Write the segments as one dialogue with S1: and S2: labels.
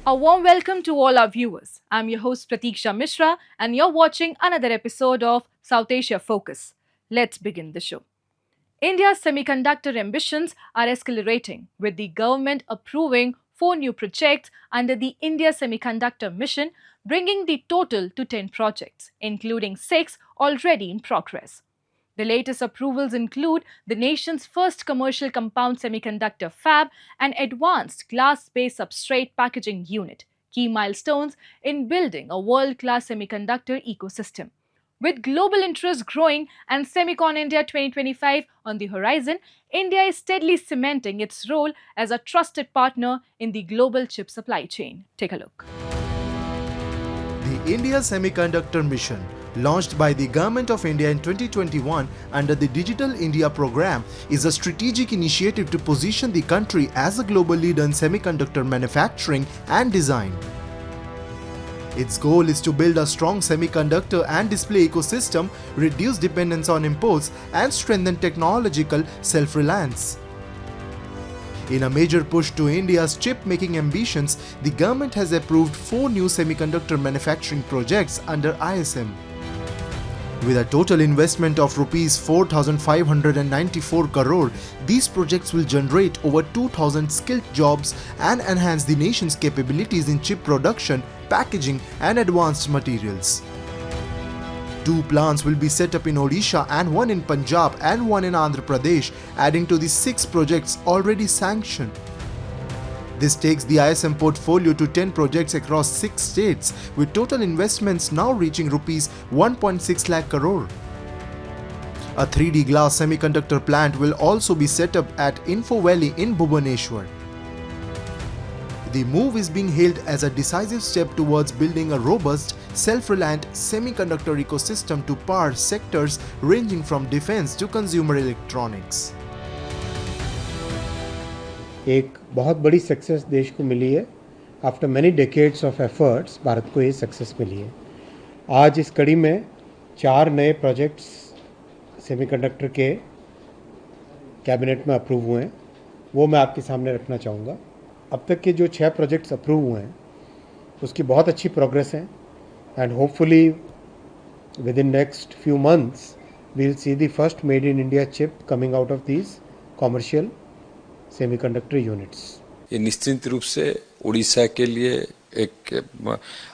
S1: A warm welcome to all our viewers. I'm your host Pratiksha Mishra, and you're watching another episode of South Asia Focus. Let's begin the show. India's semiconductor ambitions are accelerating, with the government approving 4 new projects under the India Semiconductor Mission, bringing the total to 10 projects, including 6 already in progress. The latest approvals include the nation's first commercial compound semiconductor fab and advanced glass-based substrate packaging unit, key milestones in building a world-class semiconductor ecosystem. With global interest growing and Semicon India 2025 on the horizon, India is steadily cementing its role as a trusted partner in the global chip supply chain. Take a look.
S2: The India Semiconductor Mission, launched by the Government of India in 2021 under the Digital India program, is a strategic initiative to position the country as a global leader in semiconductor manufacturing and design. Its goal is to build a strong semiconductor and display ecosystem, reduce dependence on imports, and strengthen technological self-reliance. In a major push to India's chip-making ambitions, the government has approved 4 new semiconductor manufacturing projects under ISM. With a total investment of Rs 4,594 crore, these projects will generate over 2,000 skilled jobs and enhance the nation's capabilities in chip production, packaging, and advanced materials. 2 plants will be set up in Odisha and 1 in Punjab and 1 in Andhra Pradesh, adding to the 6 projects already sanctioned. This takes the ISM portfolio to 10 projects across 6 states, with total investments now reaching Rs 1.6 lakh crore. A 3D glass semiconductor plant will also be set up at Info Valley in Bhubaneswar. The move is being hailed as a decisive step towards building a robust, self-reliant semiconductor ecosystem to power sectors ranging from defense to consumer electronics.
S3: एक बहुत बड़ी success देश को मिली है. After many decades of efforts Bharat को ये success मिली है. आज इस कड़ी में 4 नए प्रोजेक्ट्स सेमीकंडक्टर के कैबिनेट में अप्रूव हुए हैं, वो मैं आपके सामने रखना चाहूँगा. अब तक के जो 6 प्रोजेक्ट्स अप्रूव हुए हैं उसकी बहुत अच्छी प्रोग्रेस है, and hopefully within next few months we will see the first made in India chip coming out of these commercial semiconductor units.
S4: ये निश्चित रूप से उड़ीसा के लिए एक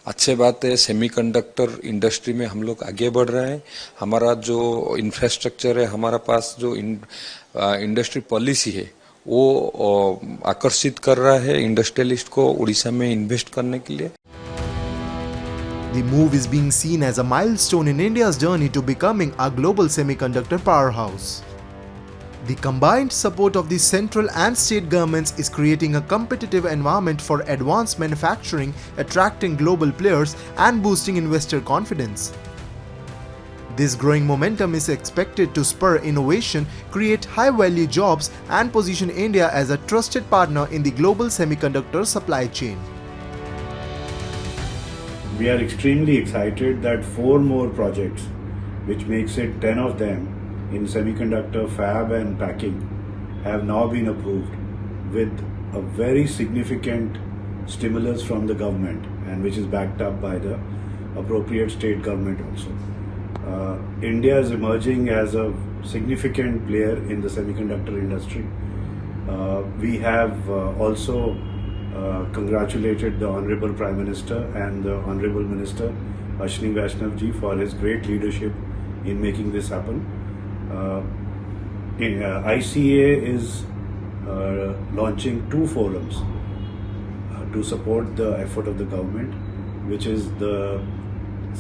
S4: अच्छी बात है. सेमीकंडक्टर इंडस्ट्री में हम लोग आगे बढ़ रहे हैं. हमारा जो इंफ्रास्ट्रक्चर है, हमारा पास जो इंडस्ट्री पॉलिसी है, वो आकर्षित कर रहा है इंडस्ट्रियलिस्ट को उड़ीसा में इन्वेस्ट करने के लिए.
S2: The move is being seen as a milestone in India's journey to becoming a global semiconductor powerhouse. The combined support of the central and state governments is creating a competitive environment for advanced manufacturing, attracting global players and boosting investor confidence. This growing momentum is expected to spur innovation, create high-value jobs, and position India as a trusted partner in the global semiconductor supply chain.
S5: We are extremely excited that 4 more projects, which makes it 10 of them in semiconductor fab and packing, have now been approved with a very significant stimulus from the government, and which is backed up by the appropriate state government also. India is emerging as a significant player in the semiconductor industry. We have also congratulated the Honorable Prime Minister and the Honorable Minister Ashwini Vaishnav ji for his great leadership in making this happen. ICA is launching 2 forums to support the effort of the government, which is the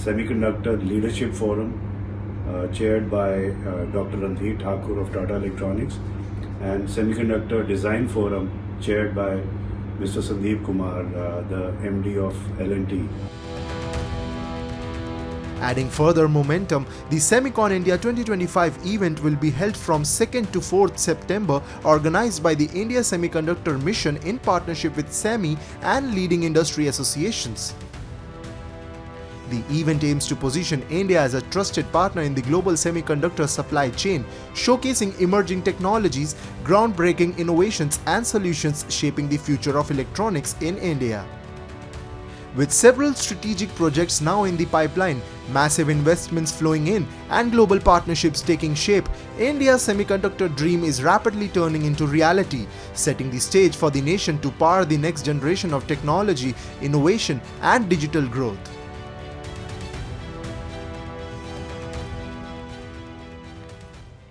S5: Semiconductor Leadership Forum chaired by Dr. Randhir Thakur of Tata Electronics, and Semiconductor Design Forum chaired by Mr. Sandeep Kumar, the MD of L&T.
S2: Adding further momentum, the Semicon India 2025 event will be held from 2nd to 4th September, organized by the India Semiconductor Mission in partnership with SEMI and leading industry associations. The event aims to position India as a trusted partner in the global semiconductor supply chain, showcasing emerging technologies, groundbreaking innovations, and solutions shaping the future of electronics in India. With several strategic projects now in the pipeline, massive investments flowing in, and global partnerships taking shape, India's semiconductor dream is rapidly turning into reality, setting the stage for the nation to power the next generation of technology, innovation, and digital growth.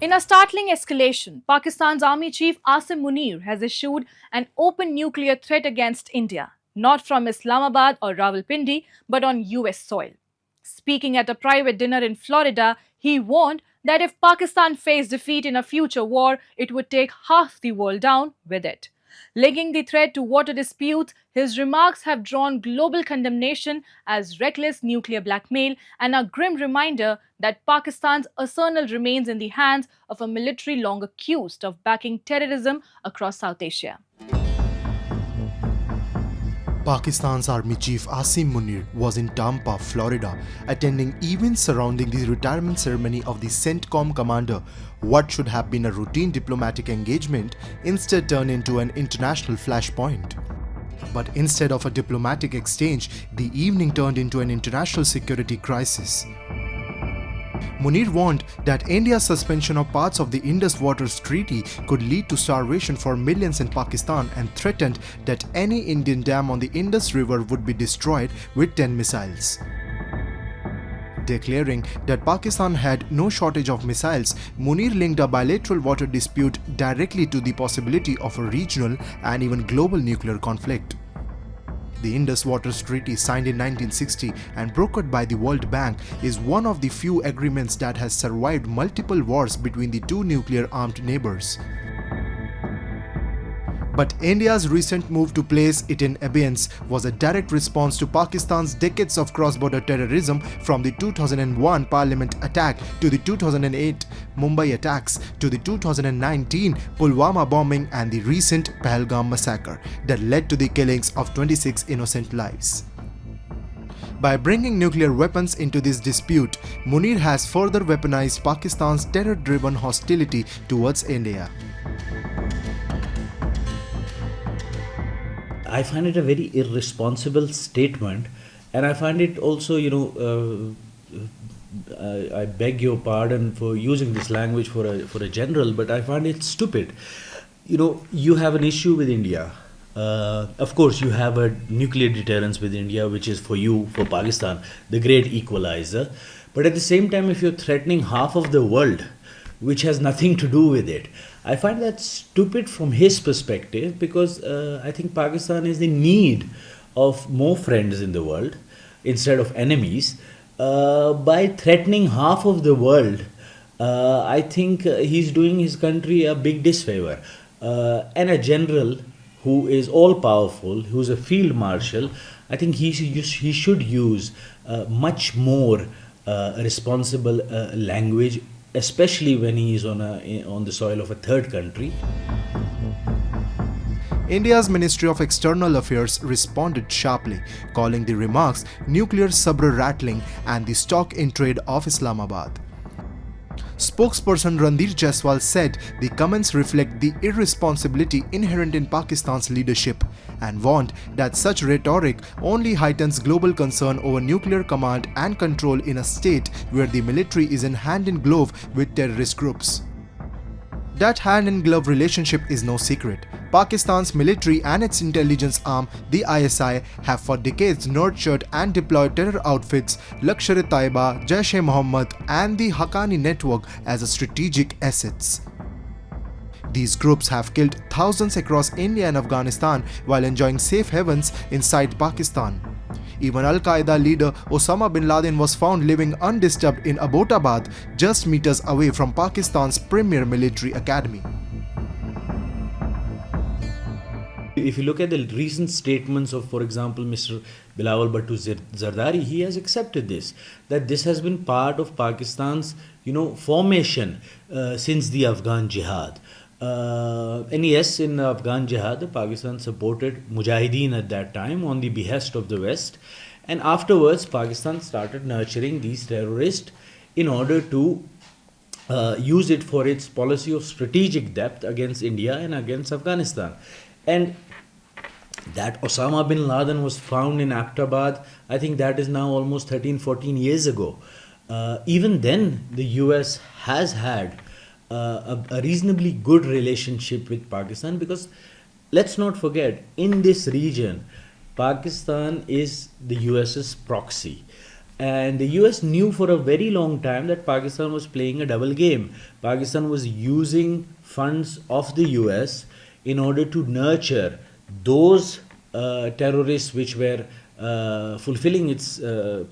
S1: In a startling escalation, Pakistan's Army Chief Asim Munir has issued an open nuclear threat against India, not from Islamabad or Rawalpindi, but on US soil. Speaking at a private dinner in Florida, he warned that if Pakistan faced defeat in a future war, it would take half the world down with it. Linking the threat to water disputes, his remarks have drawn global condemnation as reckless nuclear blackmail and a grim reminder that Pakistan's arsenal remains in the hands of a military long accused of backing terrorism across South Asia.
S2: Pakistan's Army Chief Asim Munir was in Tampa, Florida, attending events surrounding the retirement ceremony of the CENTCOM commander. What should have been a routine diplomatic engagement instead turned into an international flashpoint. But instead of a diplomatic exchange, the evening turned into an international security crisis. Munir warned that India's suspension of parts of the Indus Waters Treaty could lead to starvation for millions in Pakistan and threatened that any Indian dam on the Indus River would be destroyed with 10 missiles. Declaring that Pakistan had no shortage of missiles, Munir linked a bilateral water dispute directly to the possibility of a regional and even global nuclear conflict. The Indus Waters Treaty, signed in 1960 and brokered by the World Bank, is one of the few agreements that has survived multiple wars between the two nuclear-armed neighbors. But India's recent move to place it in abeyance was a direct response to Pakistan's decades of cross-border terrorism, from the 2001 Parliament attack to the 2008 Mumbai attacks to the 2019 Pulwama bombing and the recent Pahalgam massacre that led to the killings of 26 innocent lives. By bringing nuclear weapons into this dispute, Munir has further weaponized Pakistan's terror-driven hostility towards India.
S6: I find it a very irresponsible statement, and I find it also, I beg your pardon for using this language for a general, but I find it stupid. You have an issue with India. Of course, you have a nuclear deterrence with India, which is for you, for Pakistan, the great equalizer. But at the same time, if you're threatening half of the world, which has nothing to do with it, I find that stupid from his perspective, because I think Pakistan is in need of more friends in the world instead of enemies. By threatening half of the world, I think he's doing his country a big disfavor. And a general who is all powerful, who's a field marshal, I think he should use much more responsible language, especially when he is on the soil of a third country.
S2: India's Ministry of External Affairs responded sharply, calling the remarks nuclear sabre-rattling and the stock in trade of Islamabad. Spokesperson Randir Jaiswal said the comments reflect the irresponsibility inherent in Pakistan's leadership and warned that such rhetoric only heightens global concern over nuclear command and control in a state where the military is in hand-in-glove with terrorist groups. That hand-in-glove relationship is no secret. Pakistan's military and its intelligence arm, the ISI, have for decades nurtured and deployed terror outfits Lashkar-e-Taiba, Jaish-e-Mohammed and the Haqqani network as strategic assets. These groups have killed thousands across India and Afghanistan while enjoying safe havens inside Pakistan. Even Al-Qaeda leader Osama bin Laden was found living undisturbed in Abbottabad, just meters away from Pakistan's premier military academy.
S6: If you look at the recent statements of, for example, Mr. Bilawal Bhutto Zardari, he has accepted this, that this has been part of Pakistan's, formation since the Afghan Jihad. And yes, in the Afghan Jihad, Pakistan supported Mujahideen at that time on the behest of the West. And afterwards, Pakistan started nurturing these terrorists in order to use it for its policy of strategic depth against India and against Afghanistan. And That Osama bin Laden was found in Abbottabad, I think that is now almost 13, 14 years ago. Even then, the US has had a reasonably good relationship with Pakistan, because let's not forget, in this region, Pakistan is the US's proxy. And the US knew for a very long time that Pakistan was playing a double game. Pakistan was using funds of the US in order to nurture those terrorists which were fulfilling its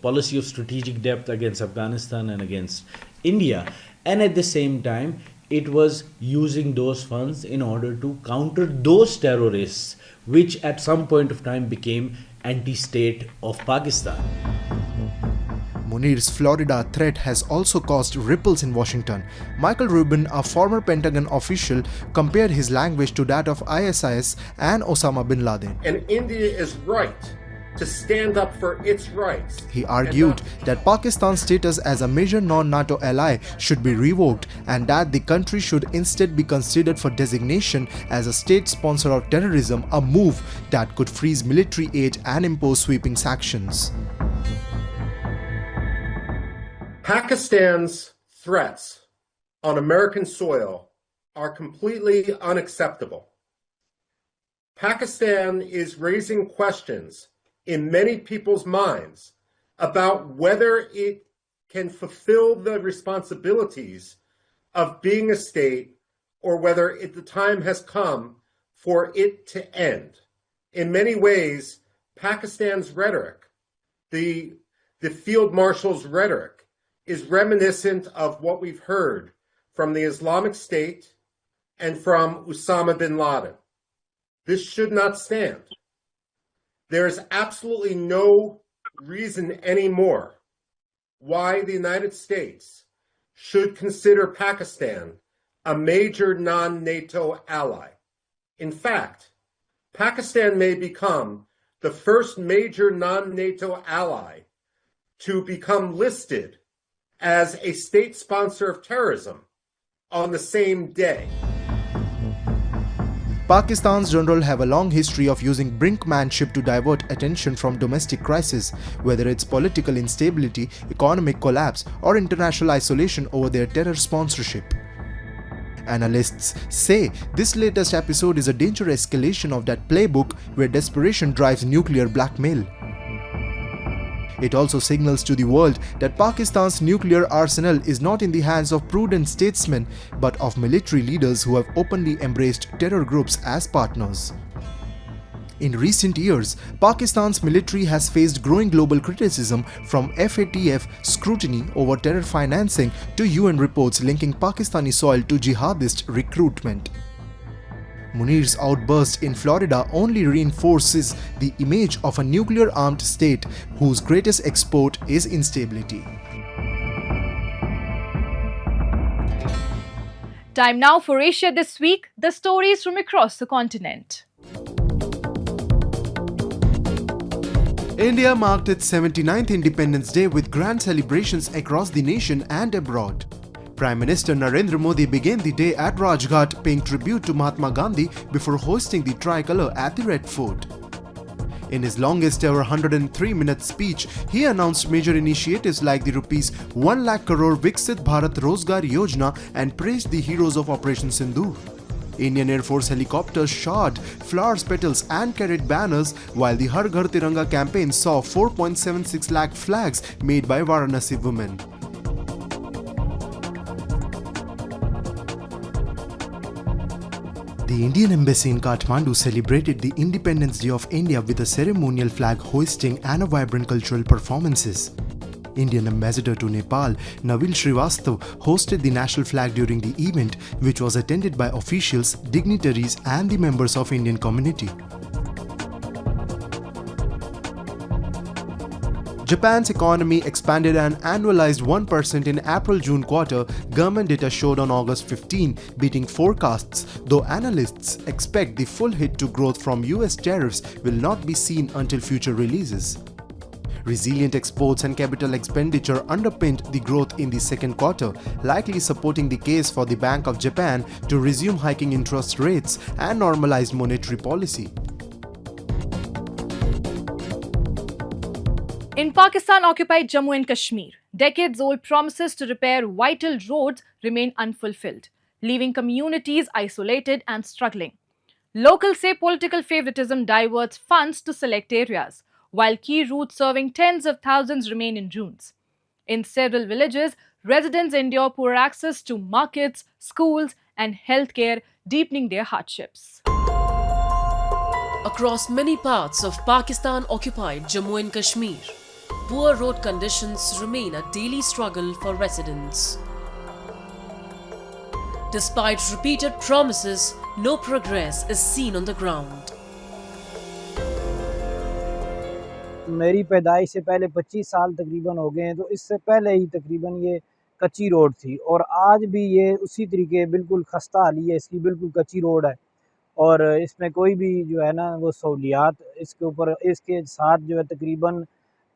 S6: policy of strategic depth against Afghanistan and against India. And at the same time, it was using those funds in order to counter those terrorists which at some point of time became anti-state of Pakistan.
S2: Munir's Florida threat has also caused ripples in Washington. Michael Rubin, a former Pentagon official, compared his language to that of ISIS and Osama bin Laden.
S7: And India is right to stand up for its rights.
S2: He argued that Pakistan's status as a major non-NATO ally should be revoked and that the country should instead be considered for designation as a state sponsor of terrorism, a move that could freeze military aid and impose sweeping sanctions.
S7: Pakistan's threats on American soil are completely unacceptable. Pakistan is raising questions in many people's minds about whether it can fulfill the responsibilities of being a state, or whether the time has come for it to end. In many ways, Pakistan's rhetoric, the field marshal's rhetoric, is reminiscent of what we've heard from the Islamic State and from Osama bin Laden. This should not stand. There is absolutely no reason anymore why the United States should consider Pakistan a major non-NATO ally. In fact, Pakistan may become the first major non-NATO ally to become listed as a state sponsor of terrorism on the same day.
S2: Pakistan's generals have a long history of using brinkmanship to divert attention from domestic crisis, whether it's political instability, economic collapse, or international isolation over their terror sponsorship. Analysts say this latest episode is a dangerous escalation of that playbook where desperation drives nuclear blackmail. It also signals to the world that Pakistan's nuclear arsenal is not in the hands of prudent statesmen, but of military leaders who have openly embraced terror groups as partners. In recent years, Pakistan's military has faced growing global criticism, from FATF scrutiny over terror financing to UN reports linking Pakistani soil to jihadist recruitment. Munir's outburst in Florida only reinforces the image of a nuclear-armed state whose greatest export is instability.
S1: Time now for Asia This Week, the stories from across the continent.
S2: India marked its 79th Independence Day with grand celebrations across the nation and abroad. Prime Minister Narendra Modi began the day at Rajghat, paying tribute to Mahatma Gandhi before hoisting the tricolour at the Red Fort. In his longest ever 103-minute speech, he announced major initiatives like the Rs 1 lakh crore Viksit Bharat Rozgar Yojana and praised the heroes of Operation Sindoor. Indian Air Force helicopters shot flowers, petals and carried banners, while the Har Ghar Tiranga campaign saw 4.76 lakh flags made by Varanasi women. The Indian Embassy in Kathmandu celebrated the Independence Day of India with a ceremonial flag hoisting and a vibrant cultural performances. Indian Ambassador to Nepal, Navil Srivastav, hosted the national flag during the event, which was attended by officials, dignitaries and the members of Indian community. Japan's economy expanded an annualized 1% in April-June quarter, government data showed on August 15, beating forecasts, though analysts expect the full hit to growth from US tariffs will not be seen until future releases. Resilient exports and capital expenditure underpinned the growth in the second quarter, likely supporting the case for the Bank of Japan to resume hiking interest rates and normalized monetary policy.
S1: In Pakistan-occupied Jammu and Kashmir, decades-old promises to repair vital roads remain unfulfilled, leaving communities isolated and struggling. Locals say political favoritism diverts funds to select areas, while key routes serving tens of thousands remain in ruins. In several villages, residents endure poor access to markets, schools, and healthcare, deepening their hardships.
S8: Across many parts of Pakistan-occupied Jammu and Kashmir, poor road conditions remain a daily struggle for residents. Despite repeated promises, no progress is seen on the ground.
S9: मेरी पैदाइश से पहले 25 साल तकरीबन हो गए हैं, तो इससे पहले ही तकरीबन ये कच्ची रोड थी और आज भी ये उसी तरीके बिल्कुल खस्ता हाली है, इसकी बिल्कुल कच्ची रोड है और इसमें कोई भी जो है ना वो सहूलियात इसके ऊपर इसके साथ जो है तकरीबन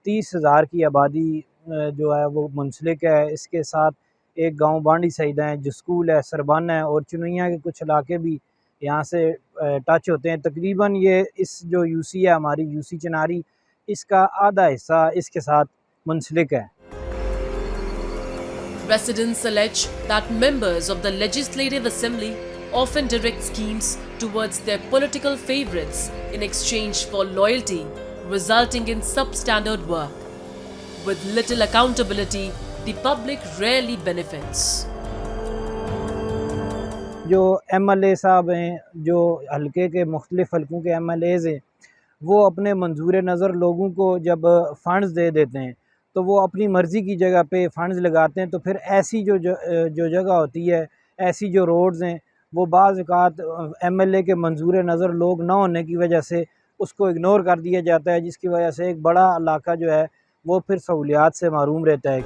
S9: 30,000 की आबादी जो है वो मुंसलिक है। इसके साथ एक गांव बांडी सईदा है, जो स्कूल है, सरबाना है और चुनैया के कुछ इलाके भी यहाँ से टच होते हैं। तकरीबन ये इस जो यूसी है हमारी यूसी चिनारी, इसका आधा हिस्सा इसके साथ मुंसलिक है।
S8: Residents allege that members of the Legislative Assembly often direct schemes towards their political favorites in exchange for loyalty, resulting in substandard work. With little accountability, the public rarely benefits.
S9: जो MLA साहब हैं, जो हल्के के मुख्तलिफ हल्कों के MLAs हैं, वो अपने मंजूर नज़र लोगों को जब फ़ंड्स दे देते हैं तो वो अपनी मर्ज़ी की जगह पे फ़ंड्स लगाते हैं, तो फिर ऐसी जो जगह होती है, ऐसी जो रोड्स हैं, वो बाज़ औक़ात MLA के मंजूर नज़र लोग ना होने की वजह से उसको इग्नोर कर दिया जाता है, जिसकी वजह से एक बड़ा इलाका जो है वो फिर सहूलियात से महरूम रहता है।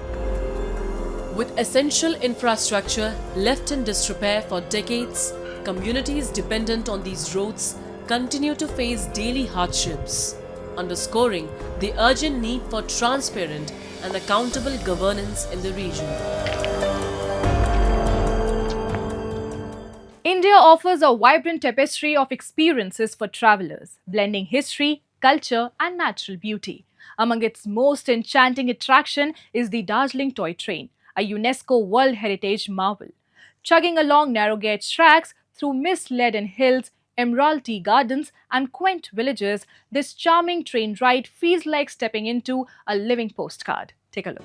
S8: With essential infrastructure left in disrepair for decades, communities dependent on these roads continue to face daily hardships, underscoring the urgent need for transparent and accountable governance in the region.
S1: India offers a vibrant tapestry of experiences for travelers, blending history, culture, and natural beauty. Among its most enchanting attraction is the Darjeeling Toy Train, a UNESCO World Heritage marvel. Chugging along narrow gauge tracks through mist-laden hills, Emeralty gardens, and quaint villages, this charming train ride feels like stepping into a living postcard. Take a look.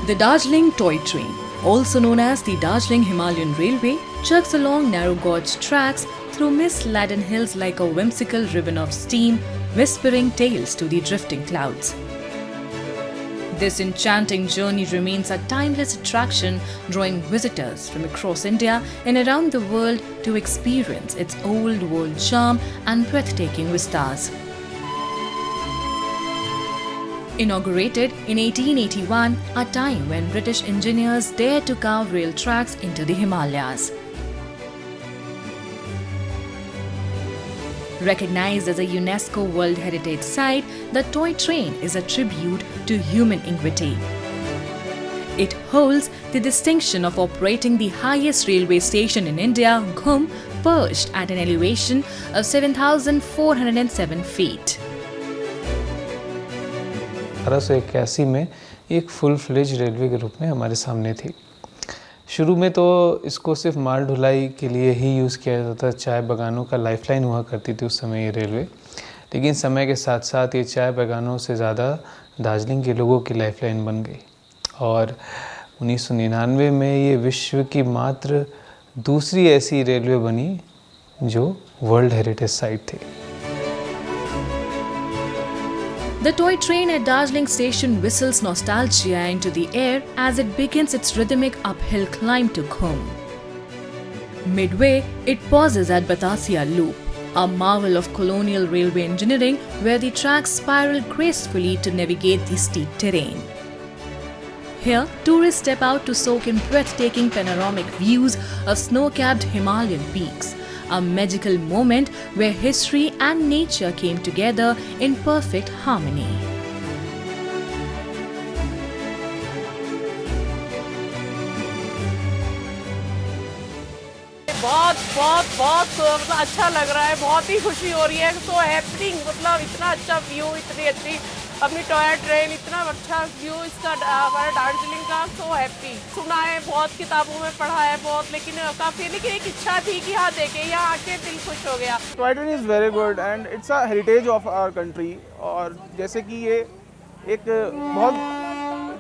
S1: The Darjeeling Toy Train, also known as the Darjeeling Himalayan Railway, chugs along narrow gauge tracks through mist-laden hills like a whimsical ribbon of steam, whispering tales to the drifting clouds. This enchanting journey remains a timeless attraction, drawing visitors from across India and around the world to experience its old world charm and breathtaking vistas. Inaugurated in 1881, a time when British engineers dared to carve rail tracks into the Himalayas. Recognized as a UNESCO World Heritage Site, the toy train is a tribute to human ingenuity. It holds the distinction of operating the highest railway station in India, Ghum, perched at an elevation of 7,407 feet.
S10: 1881 में एक full fledge railway के रूप में हमारे सामने थी। शुरू में तो इसको सिर्फ माल ढुलाई के लिए ही यूज़ किया जाता था, चाय बागानों का लाइफलाइन हुआ करती थी उस समय ये रेलवे। लेकिन समय के साथ साथ ये चाय बागानों से ज़्यादा दार्जिलिंग के लोगों की लाइफलाइन बन गई और 1999 में ये विश्व की मात्र दूसरी ऐसी रेलवे बनी जो वर्ल्ड हेरिटेज साइट थी।
S1: The toy train at Darjeeling Station whistles nostalgia into the air as it begins its rhythmic uphill climb to Ghum. Midway, it pauses at Batasia Loop, a marvel of colonial railway engineering where the tracks spiral gracefully to navigate the steep terrain. Here, tourists step out to soak in breathtaking panoramic views of snow-capped Himalayan peaks, a magical moment where history and nature came together in perfect harmony.
S11: बहुत बहुत बहुत मतलब अच्छा लग रहा है, बहुत ही खुशी हो रही है। सो हैपनिंग, मतलब इतना अच्छा व्यू, इतनी अच्छी अपनी टॉय ट्रेन, इतना अच्छा व्यू इसका हमारा दार्जिलिंग का। So happy. सुना है बहुत, किताबों में पढ़ा है बहुत, लेकिन काफ़ी, लेकिन एक इच्छा थी कि हाँ देखे, यहाँ आके दिल खुश हो गया।
S12: Toy train is very good and it's a heritage of our country. और जैसे कि ये एक बहुत,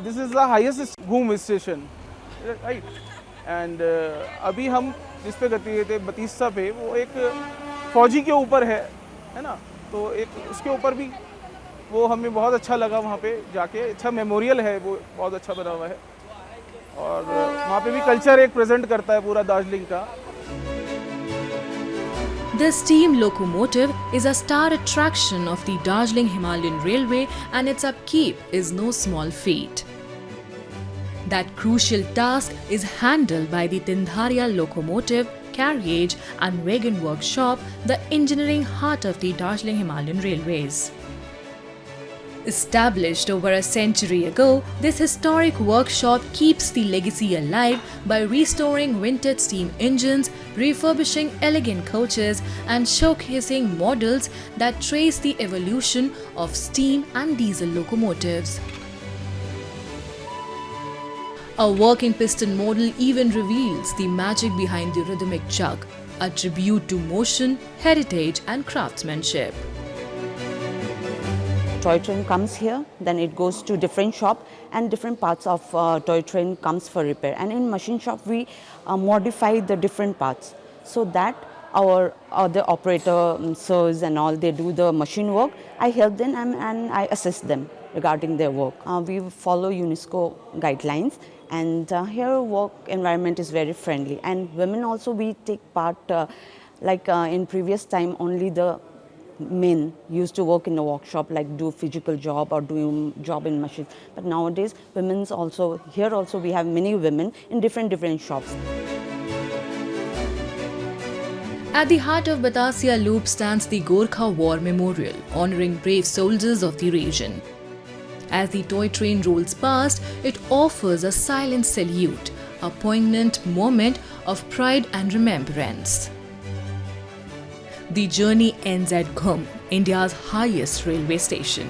S12: this is the highest Ghum station, right. And अभी हम जिस पे गए थे बतीसा पे, वो एक फौजी के ऊपर है ना, तो एक उसके ऊपर भी वो हमें बहुत अच्छा लगा वहाँ पे जाके। अच्छा मेमोरियल है वो, बहुत अच्छा बना हुआ है। और वहाँ पे भी कल्चर एक प्रेजेंट करता है पूरा दार्जिलिंग का।
S1: The steam locomotive is a star attraction of the Darjeeling Himalayan Railway, and its upkeep is no small feat. That crucial task is handled by the Tindharia Locomotive, Carriage and Wagon Workshop, the engineering heart of the Darjeeling Himalayan Railways. Established over a century ago, this historic workshop keeps the legacy alive by restoring vintage steam engines, refurbishing elegant coaches, and showcasing models that trace the evolution of steam and diesel locomotives. A working piston model even reveals the magic behind the rhythmic jug, a tribute to motion, heritage, and craftsmanship.
S13: Toy train comes here, then it goes to different shop, and different parts of toy train comes for repair. And in machine shop, we modify the different parts so that our other operator, sirs and all, they do the machine work. I help them and I assist them regarding their work. We follow UNESCO guidelines, and here work environment is very friendly. And women also, we take part, in previous time only the men used to work in the workshop, like do physical job or doing job in machines. But nowadays, women's also, here also we have many women in different shops.
S1: At the heart of Batasia Loop stands the Gorkha War Memorial, honoring brave soldiers of the region. As the toy train rolls past, it offers a silent salute, a poignant moment of pride and remembrance. The journey ends at Ghum, India's highest railway station.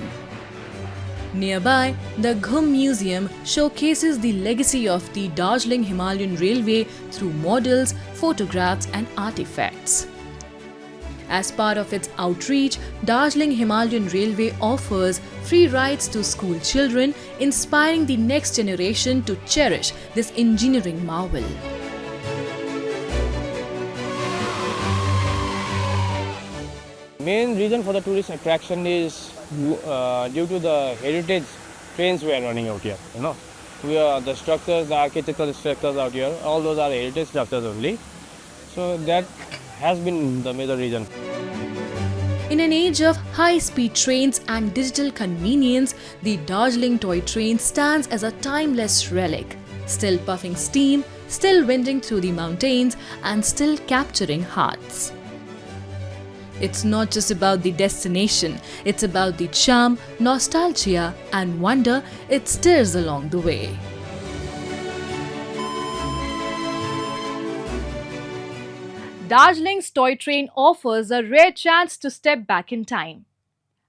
S1: Nearby, the Ghum Museum showcases the legacy of the Darjeeling Himalayan Railway through models, photographs, and artifacts. As part of its outreach, Darjeeling Himalayan Railway offers free rides to school children, inspiring the next generation to cherish this engineering marvel.
S14: Main reason for the tourist attraction is due to the heritage trains we are running out here. We are the structures, the architectural structures out here, all those are heritage structures only. So that has been the major reason.
S1: In an age of high-speed trains and digital convenience, the Darjeeling toy train stands as a timeless relic, still puffing steam, still winding through the mountains, and still capturing hearts. It's not just about the destination, it's about the charm, nostalgia, and wonder it stirs along the way. Darjeeling's toy train offers a rare chance to step back in time.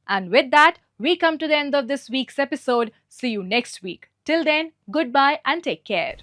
S1: And with that, we come to the end of this week's episode. See you next week. Till then, goodbye and take care.